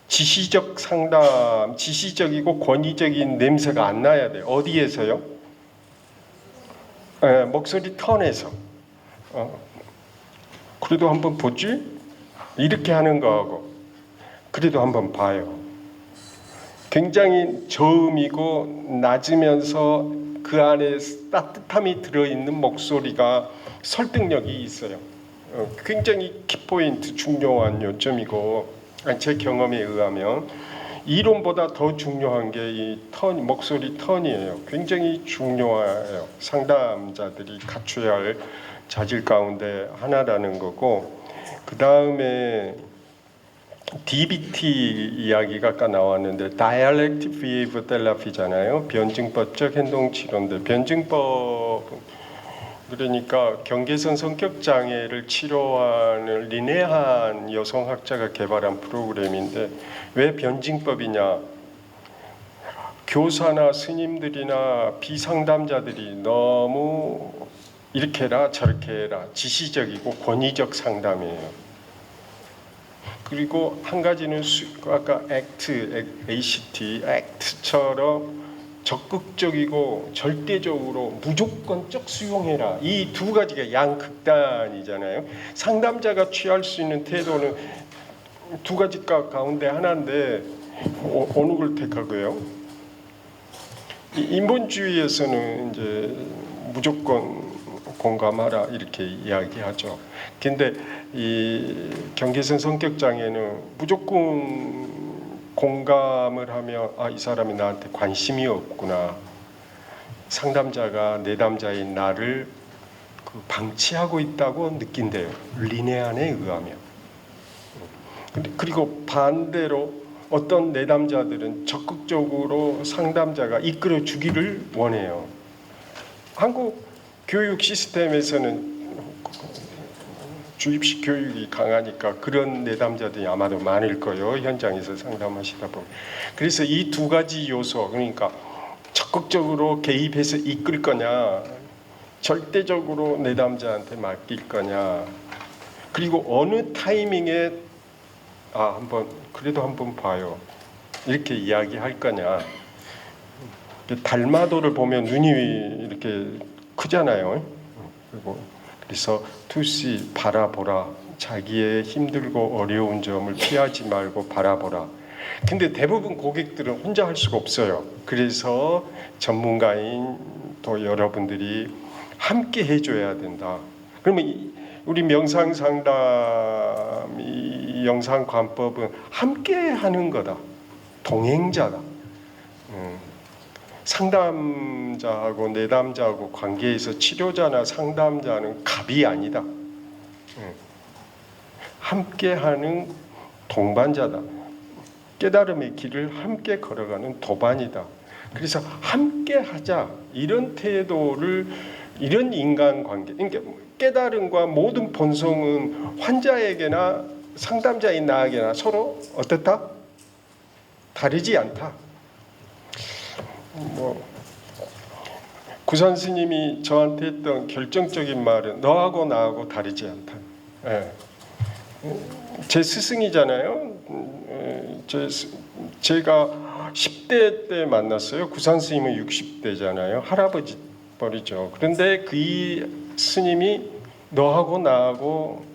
지시적 상담, 지시적이고 권위적인 냄새가 안 나야 돼요. 어디에서요? 목소리 턴에서. 그래도 한번 보지? 이렇게 하는 거하고 그래도 한번 봐요. 굉장히 저음이고 낮으면서 그 안에 따뜻함이 들어있는 목소리가 설득력이 있어요. 굉장히 키포인트 중요한 요점이고 제 경험에 의하면 이론보다 더 중요한 게 이 턴, 목소리 턴이에요. 굉장히 중요해요. 상담자들이 갖춰야 할 자질 가운데 하나라는 거고 그 다음에 DBT 이야기가 아까 나왔는데 Dialectic Behavior Therapy잖아요. 변증법적 행동치료인데 변증법 그러니까 경계선 성격 장애를 치료하는 리네한 여성학자가 개발한 프로그램인데 왜 변증법이냐? 교사나 스님들이나 비상담자들이 너무 이렇게 해라 저렇게 해라 지시적이고 권위적 상담이에요. 그리고 한 가지는 아까 ACT, ACT처럼 적극적이고 절대적으로 무조건적 수용해라. 이 두 가지가 양극단이잖아요. 상담자가 취할 수 있는 태도는 두 가지 가운데 하나인데 어느 걸 택하고요? 인본주의에서는 이제 무조건 공감하라 이렇게 이야기하죠. 근데 이 경계선 성격 장애는 무조건 공감을 하면 이 사람이 나한테 관심이 없구나. 상담자가 내담자인 나를 방치하고 있다고 느낀대요. 리네안에 의하면. 그리고 반대로 어떤 내담자들은 적극적으로 상담자가 이끌어 주기를 원해요. 한국 교육 시스템에서는 주입식 교육이 강하니까 그런 내담자들이 아마도 많을 거예요. 현장에서 상담하시다 보면. 그래서 이 두 가지 요소 그러니까 적극적으로 개입해서 이끌 거냐 절대적으로 내담자한테 맡길 거냐 그리고 어느 타이밍에 그래도 한번 봐요. 이렇게 이야기할 거냐. 달마도를 보면 눈이 이렇게 크잖아요. 그래서 투시 바라보라. 자기의 힘들고 어려운 점을 피하지 말고 바라보라. 근데 대부분 고객들은 혼자 할 수가 없어요. 그래서 전문가인 또 여러분들이 함께 해줘야 된다. 그러면 우리 명상 상담 이 영상 관법은 함께 하는 거다. 동행자다. 상담자하고 내담자하고 관계에서 치료자나 상담자는 갑이 아니다. 함께하는 동반자다. 깨달음의 길을 함께 걸어가는 도반이다. 그래서 함께 하자 이런 태도를 이런 인간관계 그러니까 깨달음과 모든 본성은 환자에게나 상담자인 나에게나 서로 어떻다? 다르지 않다. 구산 스님이 저한테 했던 결정적인 말은 너하고 나하고 다르지 않다. 예. 제 스승이잖아요. 제가 10대 때 만났어요. 구산 스님은 60대잖아요. 할아버지 뻘이죠. 그런데 그 스님이 너하고 나하고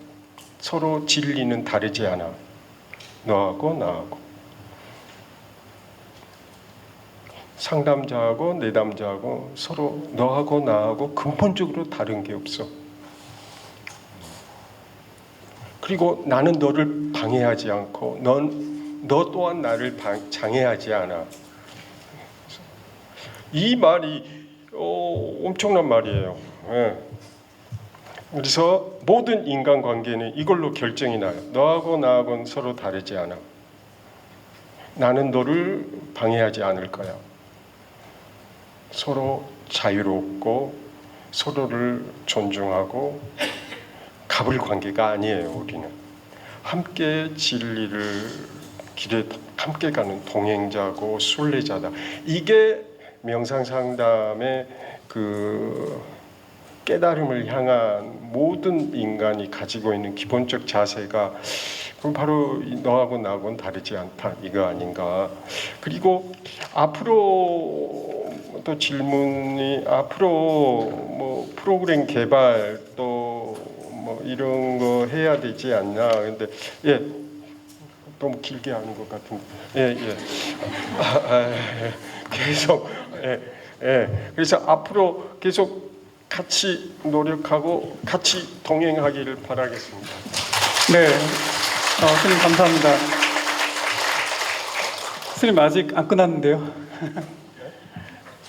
서로 진리는 다르지 않아. 너하고 나하고. 상담자하고 내담자하고 서로 너하고 나하고 근본적으로 다른 게 없어. 그리고 나는 너를 방해하지 않고 너 또한 나를 장애하지 않아. 이 말이 엄청난 말이에요. 예. 그래서 모든 인간관계는 이걸로 결정이 나요. 너하고 나하고는 서로 다르지 않아. 나는 너를 방해하지 않을 거야. 서로 자유롭고 서로를 존중하고 갑을 관계가 아니에요. 우리는 함께 진리를 길에 함께 가는 동행자고 순례자다. 이게 명상상담의 그 깨달음을 향한 모든 인간이 가지고 있는 기본적 자세가 그럼 바로 너하고 나하고는 다르지 않다 이거 아닌가. 그리고 앞으로 또 질문이 앞으로 뭐 프로그램 개발 또 뭐 이런 거 해야 되지 않나. 근데 예 너무 길게 하는 것 같은데 계속 그래서 앞으로 계속 같이 노력하고 같이 동행하기를 바라겠습니다. 네, 스님 감사합니다. 스님 아직 안 끝났는데요.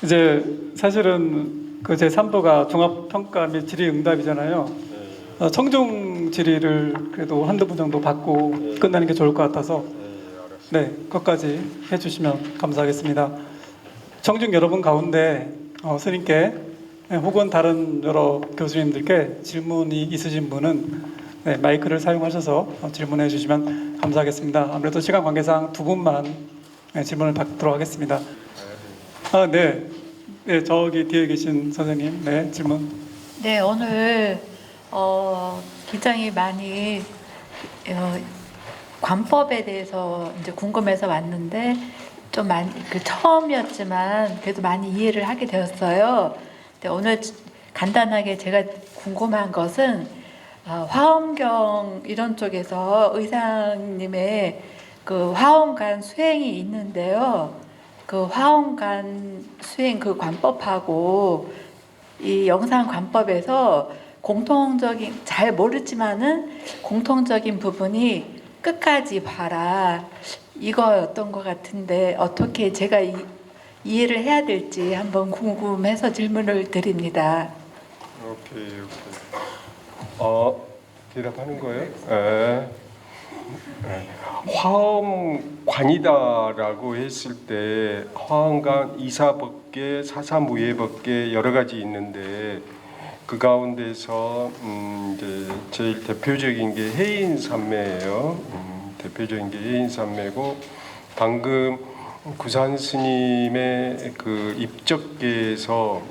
이제 사실은 그 제3부가 종합평가 및 질의응답이잖아요. 청중 질의를 그래도 한두 분 정도 받고 끝나는 게 좋을 것 같아서 네, 그것까지 해주시면 감사하겠습니다. 청중 여러분 가운데 스님께 혹은 다른 여러 교수님들께 질문이 있으신 분은 네, 마이크를 사용하셔서 질문해 주시면 감사하겠습니다. 아무래도 시간 관계상 두 분만 질문을 받도록 하겠습니다. 네, 저기 뒤에 계신 선생님, 네, 질문. 네, 오늘 굉장히 많이 관법에 대해서 이제 궁금해서 왔는데 좀 많이 처음이었지만 그래도 많이 이해를 하게 되었어요. 근데 오늘 간단하게 제가 궁금한 것은 화엄경 이런 쪽에서 의상님의 그 화엄간 수행이 있는데요. 그 화엄간 수행 그 관법하고 이 영상 관법에서 공통적인 잘 모르지만은 공통적인 부분이 끝까지 봐라 이거였던 것 같은데 어떻게 제가 이해를 해야 될지 한번 궁금해서 질문을 드립니다. 오케이. 대답하는 거예요? 화엄관이다라고 했을 때 화엄관 이사법계, 사사무예법계 여러 가지 있는데 그 가운데서 이제 제일 대표적인 게 해인산매예요. 대표적인 게 해인산매고 방금 구산 스님의 그 입적계에서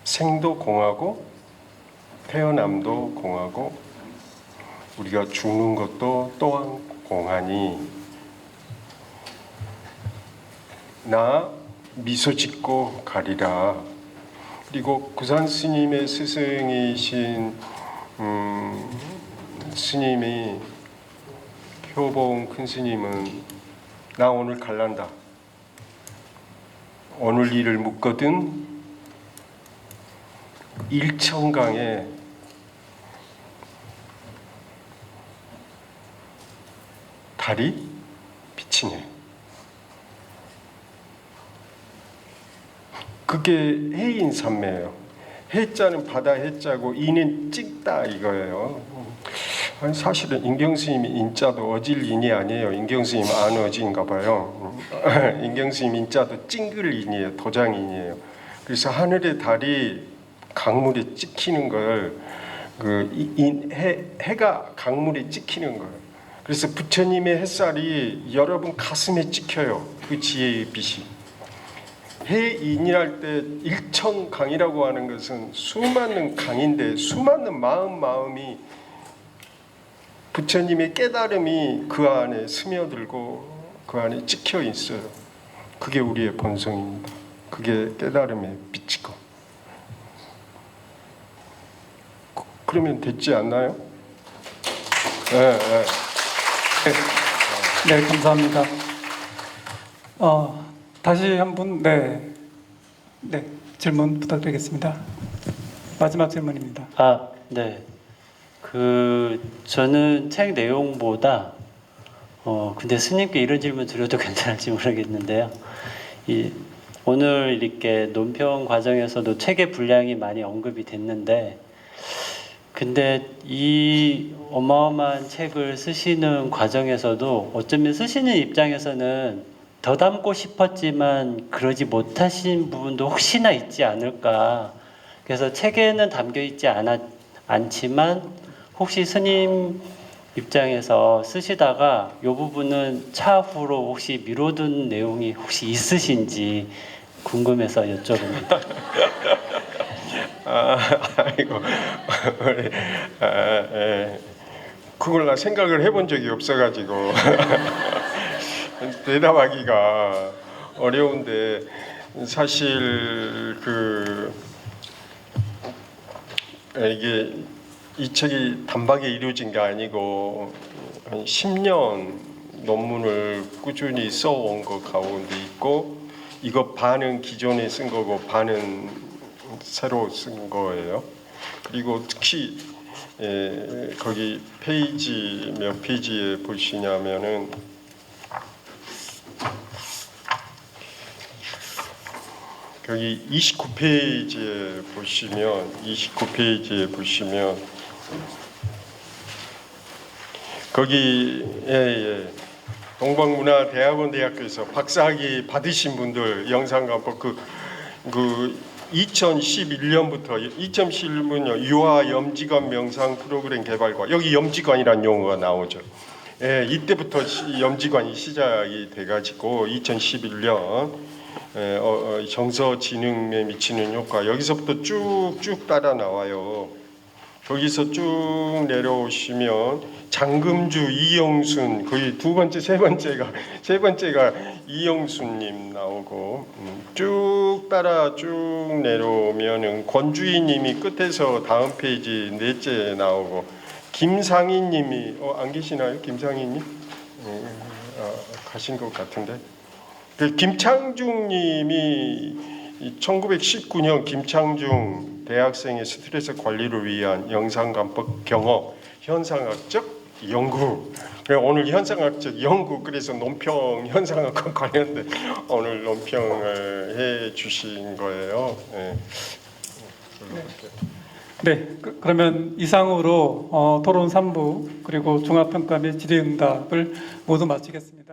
생도 공하고 태어남도 공하고 우리가 죽는 것도 또한 공하니 나 미소 짓고 가리라. 그리고 구산 스님의 스승이신 스님이 효봉 큰 스님은 나 오늘 갈란다. 오늘 일을 묻거든 일천강에 달이 비치네. 그게 해인산매예요. 해자는 바다 해자고 이는 찍다 이거예요. 아니, 사실은 인경스님이 인자도 어질인이 아니에요. 인경스님 안어지인가 봐요. 인경스님 인자도 찡글인이에요. 도장인이에요. 그래서 하늘의 달이 강물에 찍히는 걸 해가 강물에 찍히는 거예요. 그래서 부처님의 햇살이 여러분 가슴에 찍혀요. 그 지혜의 빛이. 해인이랄 때 일천강이라고 하는 것은 수많은 강인데 수많은 마음이 부처님의 깨달음이 그 안에 스며들고 그 안에 찍혀 있어요. 그게 우리의 본성입니다. 그게 깨달음의 빛이고. 그러면 됐지 않나요? 네, 네. 네, 감사합니다. 다시 한 분, 네, 질문 부탁드리겠습니다. 마지막 질문입니다. 네. 저는 책 내용보다 근데 스님께 이런 질문 드려도 괜찮을지 모르겠는데요. 오늘 이렇게 논평 과정에서도 책의 분량이 많이 언급이 됐는데, 근데 이 어마어마한 책을 쓰시는 과정에서도 어쩌면 쓰시는 입장에서는 더 담고 싶었지만 그러지 못하신 부분도 혹시나 있지 않을까. 그래서 책에는 담겨 있지 않지만 혹시 스님 입장에서 쓰시다가 이 부분은 차후로 혹시 미뤄둔 내용이 혹시 있으신지 궁금해서 여쭤봅니다. 아이고, 그걸 나 생각을 해본 적이 없어가지고 대답하기가 어려운데, 사실 이게 이 책이 단박에 이루어진 게 아니고 한 10년 논문을 꾸준히 써온 거 가운데 있고, 이거 반은 기존에 쓴 거고 반은 새로 쓴 거예요. 그리고 특히 거기 페이지 몇 페이지에 보시냐면은 거기 29페이지에 보시면 거기 동방문화대학원대학교에서 박사학위 받으신 분들 영상감법 그 2011년부터 2011년 유아 염지관 명상 프로그램 개발과, 여기 염지관이라는 용어가 나오죠. 이때부터 염지관이 시작이 돼가지고 2011년 정서지능에 미치는 효과, 여기서부터 쭉쭉 따라 나와요. 거기서 쭉 내려오시면 장금주, 이영순, 거의 두 번째, 세 번째가 이영순님 나오고, 쭉 따라 쭉 내려오면은 권주희님이 끝에서 다음 페이지 넷째 나오고, 김상희님이 안 계시나요? 김상희님? 가신 것 같은데. 김창중님이 1919년 김창중 대학생의 스트레스 관리를 위한 영상감법 경험 현상학적 연구. 오늘 현상학적 연구, 그래서 논평 현상학과 관련된 오늘 논평을 해 주신 거예요. 네, 그러면 이상으로 토론 3부 그리고 종합평가 및 질의응답을 모두 마치겠습니다.